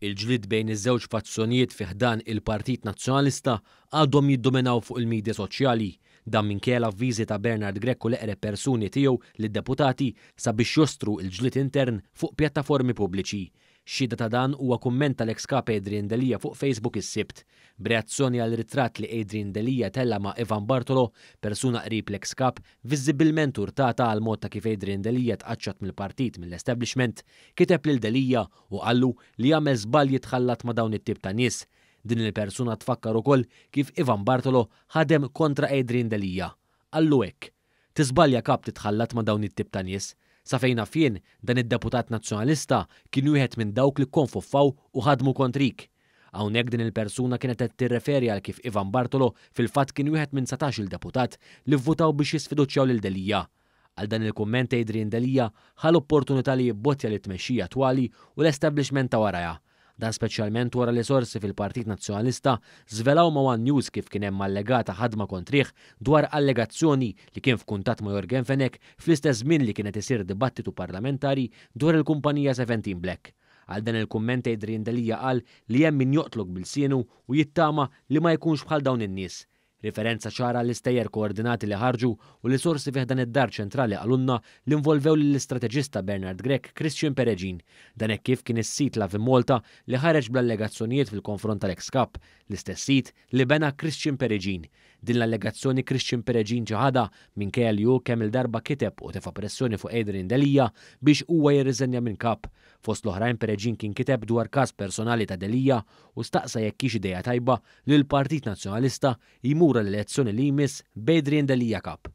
Il-ġlied bejn iż-żewġ fazzjonijiet fi ħdan il-Partit Nazzjonalista għadhom jiddominaw fuq il-midja soċjali. Dan minkejja l-avviżi ta' Bernard Grech u l-eqreb persuni tiegħu lid-deputati sabiex jostru l-ġlied intern fuq pjattaformi pubbliċi. Xhieda ta' dan huwa kumment tal-ex kap Adrian Delija fuq Facebook is-Sibt, b'reazzjoni għal ritratt li Adrian Delija tella ma' Ivan Bartolo, persuna qrib l-ex kap, viżibilment urtata għal mod ta' kif Adrian Delija tqaċċat mill-partit mill-establishment, kiteb lil Delija u qallu li jagħmel żball jitħallat ma' dawn it-tip ta' nies. Din il-persuna tfakkar ukoll kif Ivan Bartolo ħadem kontra Adrian Delija. Qallu hekk: "Tiżbalja kap titħallat ma' dawn it-tip ta' nies. Sa fejn naf jien dan id-deputat nazzjonalista kien wieħed minn dawk li konfuffaw u ħadmu kontrik." Hawnhekk din il-persuna kienet qed tirreferi għal kif Ivan Bartolo fil-fatt kien wieħed minn 17 il-deputat li vvutaw biex jisfiduċjaw lil Delija. Għal dan il-kumment Adrian Delija ħal opportunità li jibbottja li tmexxija attwali u l-establishment ta' warajha. Dan speċjalment wara li sorsi fil-Partit Nazzjonalista żvelaw ma' One News kif kien hemm allegata ħadma kontrih dwar allegazzjoni li kien f'kuntatt ma' Jorgen Fenek fl-istess żmien li kienet isir dibattitu parlamentari dwar il-kumpanija 17 Black. Għal dan il-kumment Adrian Delija qal li hemm min joqtlok bil-sienu u jittama li ma jkunx bħal dawn in-nies. Riferenza ċara l-istejjer koordinati li ħarġu u li sorsi fih dan id-dar ċentrali għalunna li involvew lill-istrateġista Bernard Grech Christian Peregin. Dan hekk kif kien is-sit Lavi Malta li ħareġ bl-allegazzjonijiet fil-konfront tal-ex kap, l-istess sit li bena Christian Peregin. Din l-allegazzjoni Christian Peregin ġaħada minkejja li hu kemm il-darba kiteb u tefa' pressjoni fuq Adrian Delija biex huwa jirriżenja minn kap. Fost l-oħrajn Peregin kien kiteb dwar każ personali ta' Delija u staqsa jekk hix idea tajba li l-Partit Nazzjonalista jmur l-elezzjoni li jmiss b'Adrian Delija kap.